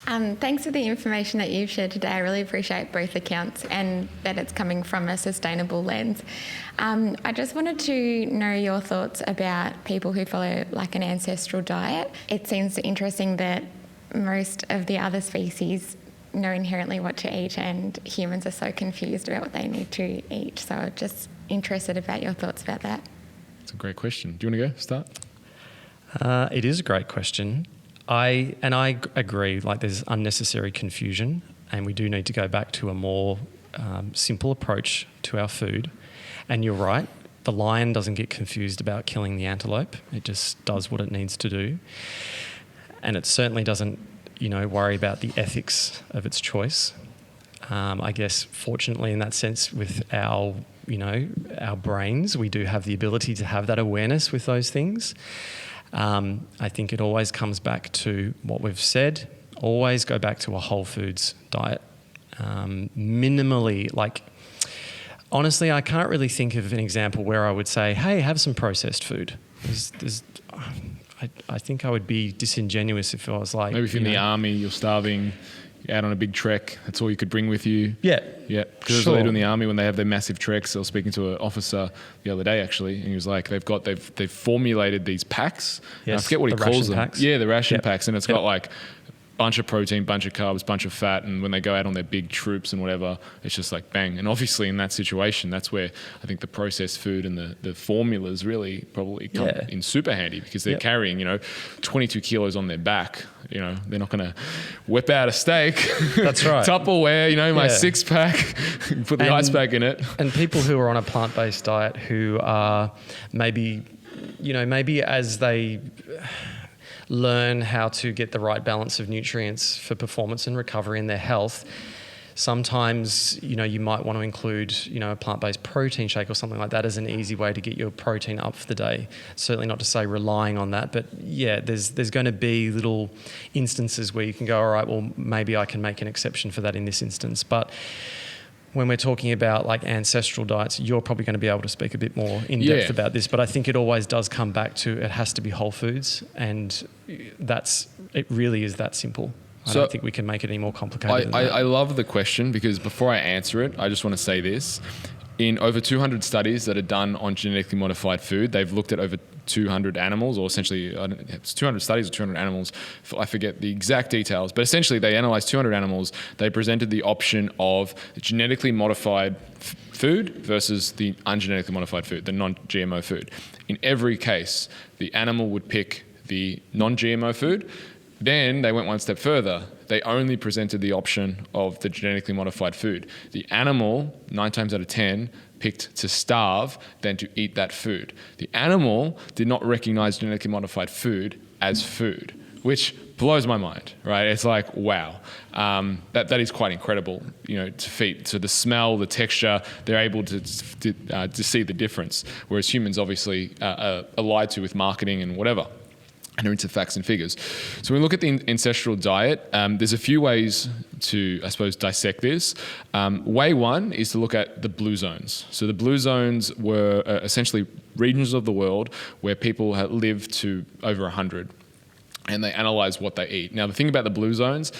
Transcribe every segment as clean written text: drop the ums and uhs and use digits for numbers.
Thanks for the information that you've shared today. I really appreciate both accounts and that it's coming from a sustainable lens. I just wanted to know your thoughts about people who follow like an ancestral diet. It seems interesting that most of the other species know inherently what to eat and humans are so confused about what they need to eat. So just interested about your thoughts about that. It's a great question. Do you want to go start? It is a great question. I agree, like there's unnecessary confusion and we do need to go back to a more simple approach to our food. And you're right, the lion doesn't get confused about killing the antelope. It just does what it needs to do. And it certainly doesn't, worry about the ethics of its choice. I guess fortunately in that sense with our brains, we do have the ability to have that awareness with those things. I think it always comes back to what we've said, always go back to a whole foods diet. Minimally, honestly, I can't really think of an example where I would say, hey, have some processed food. I think I would be disingenuous if I was like... Maybe if you're in the army, you're starving, you're out on a big trek, that's all you could bring with you. Yeah. Yeah, because that's what they do in the army when they have their massive treks. I was speaking to an officer the other day actually, and he was like, they've formulated these packs. Yes, I forget what he calls them. Packs. Yeah, the ration packs, and it's got like bunch of protein, bunch of carbs, bunch of fat, and when they go out on their big troops and whatever, it's just like bang. And obviously in that situation, that's where I think the processed food and the formulas really probably come in super handy because they're carrying, 22 kilos on their back. They're not going to whip out a steak. That's right. Tupperware, my 6-pack, put the ice pack in it. And people who are on a plant-based diet who are maybe as they learn how to get the right balance of nutrients for performance and recovery in their health, sometimes, you might want to include, a plant-based protein shake or something like that as an easy way to get your protein up for the day. Certainly not to say relying on that, but yeah, there's going to be little instances where you can go, all right, well, maybe I can make an exception for that in this instance. But when we're talking about like ancestral diets, you're probably going to be able to speak a bit more in depth about this, but I think it always does come back to it has to be whole foods, and it really is that simple. I don't think we can make it any more complicated than that. I love the question because before I answer it, I just want to say this. In over 200 studies that are done on genetically modified food, they've looked at over 200 animals, or essentially it's 200 studies or 200 animals. I forget the exact details, but essentially they analyzed 200 animals. They presented the option of genetically modified food versus the ungenetically modified food, the non-GMO food. In every case, the animal would pick the non-GMO food. Then they went one step further. They only presented the option of the genetically modified food. The animal, 9 times out of 10, picked to starve than to eat that food. The animal did not recognize genetically modified food as food, which blows my mind, right? It's like, wow. That is quite incredible, to feed. So the smell, the texture, they're able to see the difference, whereas humans obviously are lied to with marketing and whatever. And are into facts and figures. So when we look at the ancestral diet, there's a few ways to, I suppose, dissect this. Way one is to look at the blue zones. So the blue zones were essentially regions of the world where people had lived to over 100. And they analyze what they eat. Now, the thing about the blue zones,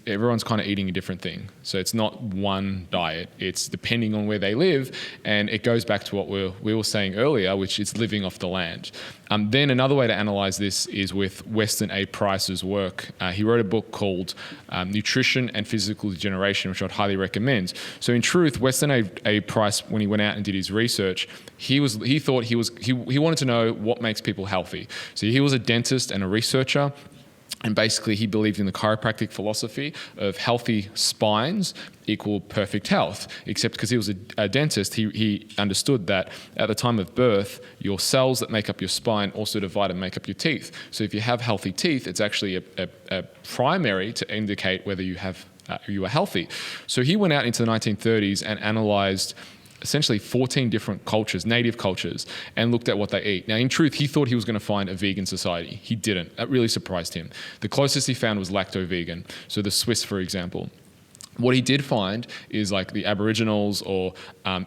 everyone's kind of eating a different thing. So it's not one diet. It's depending on where they live. And it goes back to what we were saying earlier, which is living off the land. Then another way to analyze this is with Weston A. Price's work. He wrote a book called Nutrition and Physical Degeneration, which I'd highly recommend. So in truth, Weston A. Price, when he went out and did his research, he wanted to know what makes people healthy. So he was a dentist and a researcher. And basically, he believed in the chiropractic philosophy of healthy spines equal perfect health. Except because he was a dentist, he understood that at the time of birth, your cells that make up your spine also divide and make up your teeth. So if you have healthy teeth, it's actually a primary to indicate whether you are healthy. So he went out into the 1930s and analyzed essentially 14 different cultures, native cultures, and looked at what they eat. Now, in truth, he thought he was going to find a vegan society. He didn't. That really surprised him. The closest he found was lacto-vegan. So the Swiss, for example. What he did find is like the Aboriginals or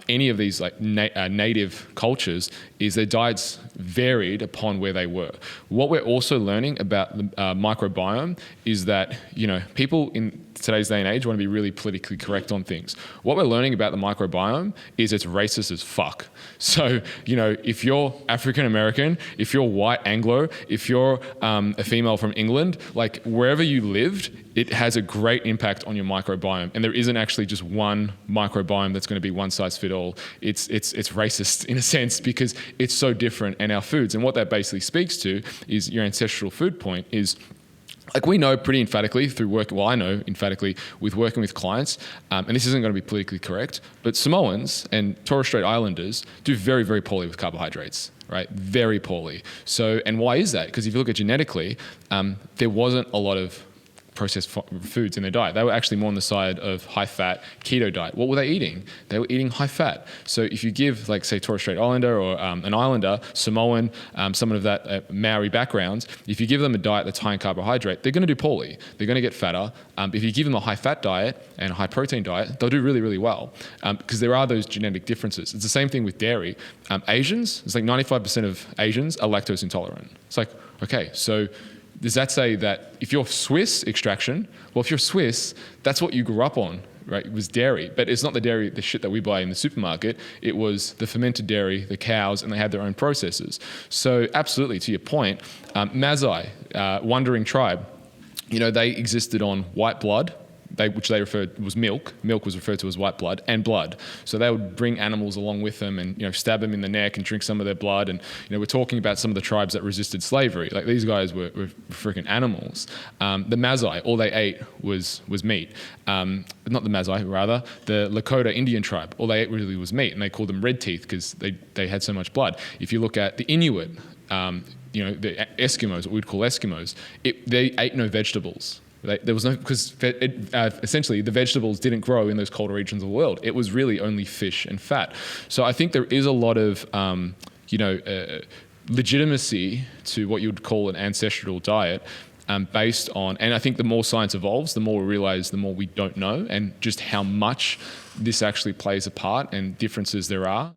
any of these like native cultures is their diets varied upon where they were. What we're also learning about the microbiome is that, you know, people in today's day and age want to be really politically correct on things. What we're learning about the microbiome is it's racist as fuck. So, you know, if you're African American, if you're white Anglo, if you're a female from England, like wherever you lived, it has a great impact on your microbiome. And there isn't actually just one microbiome that's going to be one size fit all. It's racist in a sense because it's so different in our foods. And what that basically speaks to is your ancestral food point is, like we know pretty emphatically through work, well I know emphatically with working with clients, and this isn't going to be politically correct, but Samoans and Torres Strait Islanders do very, very poorly with carbohydrates, right? Very poorly. So, and why is that? Because if you look at genetically, there wasn't a lot of processed foods in their diet. They were actually more on the side of high fat keto diet. What were they eating? They were eating high fat. So if you give, like say Torres Strait Islander or an Islander, Samoan, someone of that Maori background, if you give them a diet that's high in carbohydrate, they're going to do poorly. They're going to get fatter. If you give them a high fat diet and a high protein diet, they'll do really, really well because there are those genetic differences. It's the same thing with dairy. Asians, it's like 95% of Asians are lactose intolerant. It's like, okay, so does that say that if you're Swiss extraction, well, if you're Swiss, that's what you grew up on, right? It was dairy, but it's not the dairy, the shit that we buy in the supermarket. It was the fermented dairy, the cows, and they had their own processes. So absolutely, to your point, Masai, Wandering Tribe, you know, they existed on white blood, which they referred was milk. Milk was referred to as white blood and blood. So they would bring animals along with them and, you know, stab them in the neck and drink some of their blood. And, you know, we're talking about some of the tribes that resisted slavery. Like these guys were freaking animals. The Masai, all they ate was meat. Not the Masai, rather the Lakota Indian tribe. All they ate really was meat, and they called them red teeth because they had so much blood. If you look at the Inuit, you know, the Eskimos, what we'd call Eskimos, they ate no vegetables. There was no, because essentially the vegetables didn't grow in those colder regions of the world. It was really only fish and fat. So I think there is a lot of, you know, legitimacy to what you would call an ancestral diet based on, and I think the more science evolves, the more we realize the more we don't know and just how much this actually plays a part and differences there are.